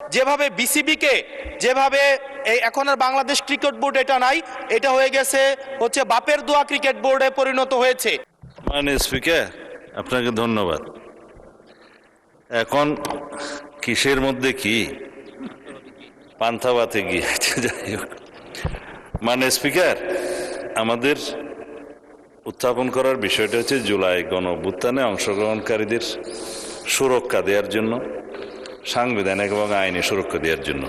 যেভাবে বিসিবিকে যেভাবে এই এখন আর বাংলাদেশ ক্রিকেট বোর্ড এটা নাই, এটা হয়ে গেছে হচ্ছে বাপের দোয়া ক্রিকেট বোর্ডে পরিণত হয়েছে। মাননীয় স্পিকার, আপনাকে ধন্যবাদ। এখন কিসের মধ্যে কি পান্থাবাতে গিয়েছে, যাই হোক। মাননীয় স্পিকার, আমাদের উত্থাপন করার বিষয়টা হচ্ছে জুলাই গণ অভ্যুত্থানে অংশগ্রহণকারীদের সুরক্ষা দেওয়ার জন্য, সাংবিধানিক এবং আইনি সুরক্ষা দেওয়ার জন্য।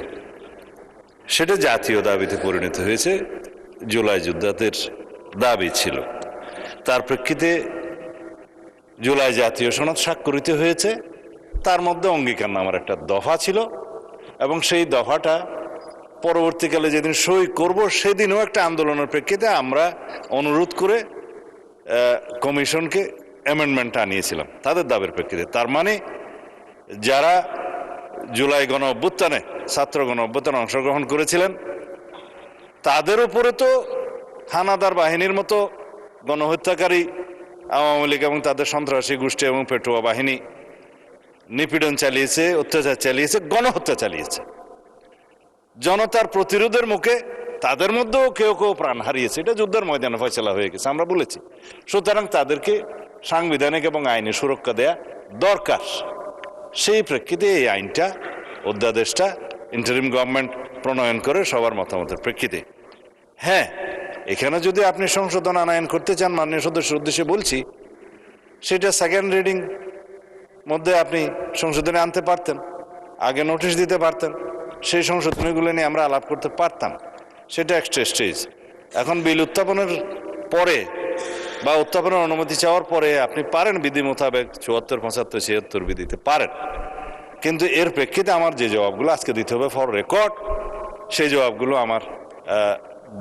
সেটা জাতীয় দাবিতে পরিণত হয়েছে, জুলাই যোদ্ধাদের দাবি ছিল। তার প্রেক্ষিতে জুলাই জাতীয় সনদ স্বাক্ষরিত হয়েছে, তার মধ্যে অঙ্গীকারনামার একটা দফা ছিল এবং সেই দফাটা পরবর্তীকালে যেদিন সই করব সেদিনও একটা আন্দোলনের প্রেক্ষিতে আমরা অনুরোধ করে কমিশনকে অ্যামেন্ডমেন্ট আনিয়েছিলাম তাদের দাবির প্রেক্ষিতে। তার মানে যারা জুলাই গণ অভ্যুত্থানে ছাত্র গণ অভ্যুত্থানে অংশগ্রহণ করেছিলেন তাদের উপরে তো হানাদার বাহিনীর মতো গণহত্যাকারী আওয়ামী লীগ এবং তাদের সন্ত্রাসী গোষ্ঠী এবং পেটুয়া বাহিনী নিপীড়ন চালিয়েছে, অত্যাচার চালিয়েছে, গণহত্যা চালিয়েছে। জনতার প্রতিরোধের মুখে তাদের মধ্যেও কেউ কেউ প্রাণ হারিয়েছে, এটা যুদ্ধের ময়দানে ফয়সালা হয়ে গেছে, আমরা বলেছি। সুতরাং তাদেরকে সাংবিধানিক এবং আইনি সুরক্ষা দেয়া দরকার। সেই প্রেক্ষিতে এই আইনটা, অধ্যাদেশটা ইন্টারিম গভর্নমেন্ট প্রণয়ন করে সবার মতামতের প্রেক্ষিতে। হ্যাঁ, এখানে যদি আপনি সংশোধন আনয়ন করতে চান, মাননীয় সদস্যের উদ্দেশ্যে বলছি, সেটা সেকেন্ড রিডিং মধ্যে আপনি সংশোধনে আনতে পারতেন, আগে নোটিশ দিতে পারতেন, সেই সংশোধনীগুলো নিয়ে আমরা আলাপ করতে পারতাম। সেটা এক্সট্রা স্টেজ। এখন বিল উত্থাপনের পরে বা উত্থাপনের অনুমতি চাওয়ার পরে আপনি পারেন বিধি মোতাবেক ৭৪, ৭৫, ৭৬ বিধিতে পারেন, কিন্তু এর প্রেক্ষিতে আমার যে জবাবগুলো আজকে দিতে হবে ফর রেকর্ড, সেই জবাবগুলো আমার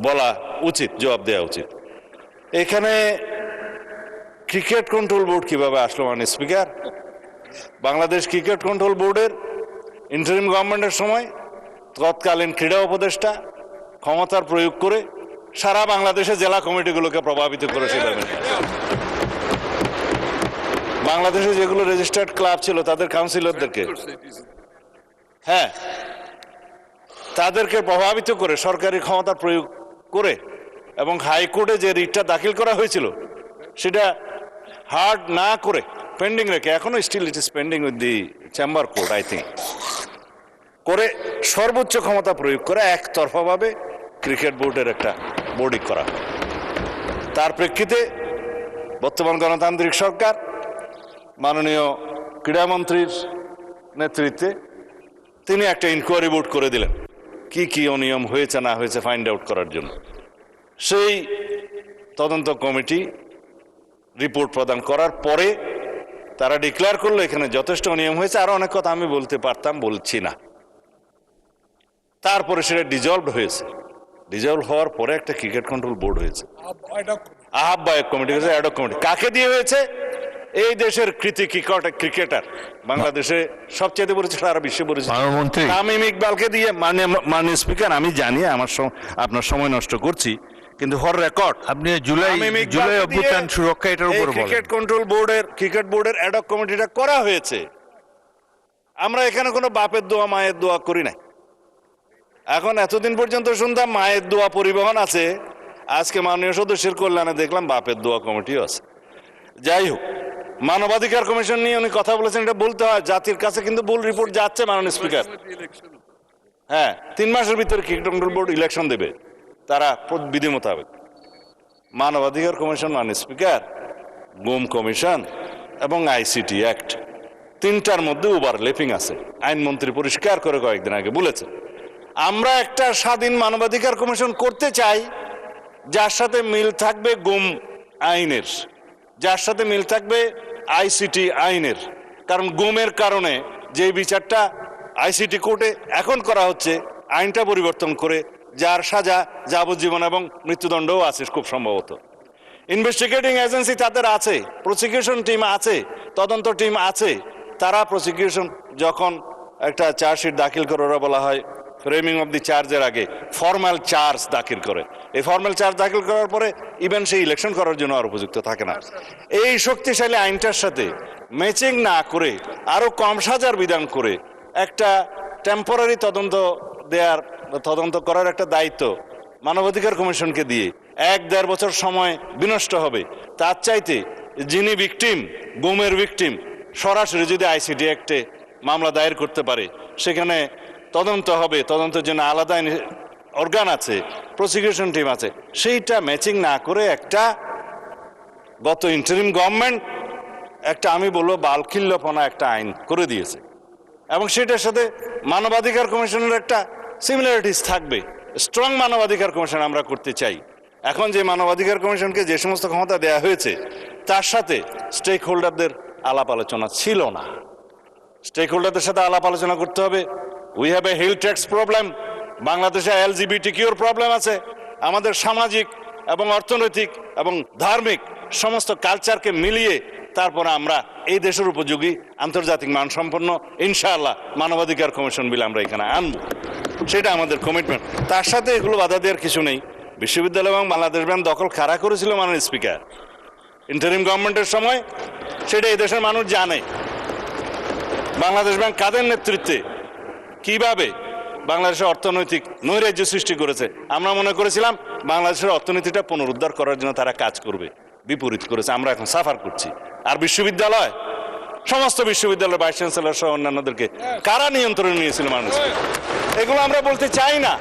বলা উচিত, জবাব দেওয়া উচিত। এখানে ক্রিকেট কন্ট্রোল বোর্ড কিভাবে আসলো মাননীয় স্পিকার? বাংলাদেশ ক্রিকেট কন্ট্রোল বোর্ডের ইন্টারিম গভর্নমেন্টের সময় তৎকালীন ক্রীড়া উপদেষ্টা ক্ষমতার প্রয়োগ করে সারা বাংলাদেশের জেলা কমিটিগুলোকে প্রভাবিত করে সেভাবে বাংলাদেশে যেগুলো রেজিস্টার্ড ক্লাব ছিল তাদের কাউন্সিলরদেরকে, হ্যাঁ, তাদেরকে প্রভাবিত করে সরকারি ক্ষমতা প্রয়োগ করে এবং হাইকোর্টে যে রিটটা দাখিল করা হয়েছিল সেটা হার্ড না করে পেন্ডিং রেখে, এখনো still it is pending with the chamber court I think, করে সর্বোচ্চ ক্ষমতা প্রয়োগ করে একতরফাভাবে ক্রিকেট বোর্ডের একটা বোর্ডিং করা। তার প্রেক্ষিতে বর্তমান গণতান্ত্রিক সরকার মাননীয় ক্রীড়ামন্ত্রীর নেতৃত্বে তিনি একটা ইনকোয়ারি বোর্ড করে দিলেন কি কি অনিয়ম হয়েছে না হয়েছে ফাইন্ড আউট করার জন্য। সেই তদন্ত কমিটি রিপোর্ট প্রদান করার পরে তারা ডিক্লেয়ার করলো এখানে যথেষ্ট অনিয়ম হয়েছে, আরো অনেক কথা আমি বলতে পারতাম, বলছি না। তারপরে সেটা ডিজলভ হয়েছে, ডিজলভ হওয়ার পরে একটা ক্রিকেট কন্ট্রোল বোর্ড হয়েছে, আহ্বায়ক কমিটি হয়েছে, অ্যাডক কমিটি। কাকে দিয়ে হয়েছে? এই দেশের কৃতি ক্রিকেটার, বাংলাদেশে সবচেয়ে পরিচিত, সারা বিশ্বে পরিচিত তামিম ইকবালকে দিয়ে। মাননীয় স্পিকার, আমি জানি আপনার সময় নষ্ট করছি, কিন্তু ফর রেকর্ড আপনি জুলাই অভ্যুত্থান সুরক্ষা এটার উপর ক্রিকেট কন্ট্রোল বোর্ডের ক্রিকেট বোর্ডের অ্যাডক কমিটিটা করা হয়েছে। আমরা এখানে কোনো বাপের দোয়া মায়ের দোয়া করি নাই। এখন এতদিন পর্যন্ত শুনতাম মায়ের দোয়া পরিবহন আছে, আজকে মাননীয় সদস্যের কল্যাণে দেখলাম বাপের দোয়া কমিটিও আছে। যাই হোক, মানবাধিকার কমিশন নিয়ে উনি কথা বলেছেন, এটা বলতে হয়, জাতির কাছে কিন্তু ভুল রিপোর্ট যাচ্ছে মাননীয় স্পিকার। হ্যাঁ, ৩ মাসের ভিতরে ক্রিকেট কন্ট্রোল বোর্ড ইলেকশন দেবে তারা বিধি মোতাবেক। মানবাধিকার কমিশন মাননীয় স্পিকার, গুম কমিশন এবং আইসিটি অ্যাক্ট, তিনটার মধ্যে ওভারল্যাপিং আছে। আইনমন্ত্রী পরিষ্কার করে কয়েকদিন আগে বলেছেন, আমরা একটা স্বাধীন মানবাধিকার কমিশন করতে চাই যার সাথে মিল থাকবে গুম আইনের, যার সাথে মিল থাকবে আইসিটি আইনের। কারণ গুমের কারণে যে বিচারটা আইসিটি কোর্টে এখন করা হচ্ছে, আইনটা পরিবর্তন করে যার সাজা যাবজ্জীবন এবং মৃত্যুদণ্ডও আছে খুব সম্ভবত। ইনভেস্টিগেটিং এজেন্সি তাদের আছে, প্রসিকিউশন টিম আছে, তদন্ত টিম আছে। তারা প্রসিকিউশন যখন একটা চার্জশিট দাখিল করে, ওরা বলা হয় ফ্রেমিং অফ দি চার্জের আগে ফর্মাল চার্জ দাখিল করে। এই ফর্মাল চার্জ দাখিল করার পরে ইভেন সেই ইলেকশন করার জন্য আর উপযুক্ত থাকে না। এই শক্তিশালী আইনটার সাথে ম্যাচিং না করে আরো কম সাজার বিধান করে একটা টেম্পোরারি তদন্ত করার একটা দায়িত্ব মানবাধিকার কমিশনকে দিয়ে 1-1.5 বছর সময় বিনষ্ট হবে। তার চাইতে যিনি ভিকটিম, গুমের ভিকটিম, সরাসরি যদি আইসিটি অ্যাক্টে মামলা দায়ের করতে পারে, সেখানে তদন্ত হবে, তদন্তের জন্য আলাদা অর্গান আছে, প্রসিকিউশন টিম আছে, সেইটা ম্যাচিং না করে একটা গত ইন্টারিম গভর্নমেন্ট একটা আমি বলবো বালখিল্যপনা একটা আইন করে দিয়েছে, এবং সেটার সাথে মানবাধিকার কমিশনের একটা সিমিলারিটিস থাকবে। স্ট্রং মানবাধিকার কমিশন আমরা করতে চাই। এখন যে মানবাধিকার কমিশনকে যে সমস্ত ক্ষমতা দেওয়া হয়েছে, তার সাথে স্টেক হোল্ডারদের আলাপ আলোচনা ছিল না। স্টেক হোল্ডারদের সাথে আলাপ আলোচনা করতে হবে। We have a hill tracts problem, বাংলাদেশে LGBTQ প্রবলেম আছে। আমাদের সামাজিক এবং অর্থনৈতিক এবং ধার্মিক সমস্ত কালচারকে মিলিয়ে তারপরে আমরা এই দেশের উপযোগী আন্তর্জাতিক মানসম্পন্ন ইনশাআল্লাহ মানবাধিকার কমিশন বিল আমরা এখানে আনব, সেটা আমাদের কমিটমেন্ট। তার সাথে এগুলো বাধা দেওয়ার কিছু নেই। বিশ্ববিদ্যালয় এবং বাংলাদেশ ব্যাংক দখল কারা করেছিল মাননীয় স্পিকার ইন্টারিম গভর্নমেন্টের সময়, সেটা এই দেশের মানুষ জানে। বাংলাদেশ ব্যাংক কাদের নেতৃত্বে কিভাবে বাংলাদেশের অর্থনৈতিক নৈরাজ্য সৃষ্টি করেছে। আমরা মনে করেছিলাম বাংলাদেশের অর্থনীতিটা পুনরুদ্ধার করার জন্য তারা কাজ করবে, বিপরীত করেছে। আমরা এখন সাফার করছি। আর বিশ্ববিদ্যালয়, সমস্ত বিশ্ববিদ্যালয়ের ভাইস চ্যান্সেলর সহ অন্যান্যদেরকে কারা নিয়ন্ত্রণে নিয়েছিল মানুষ, এগুলো আমরা বলতে চাই না।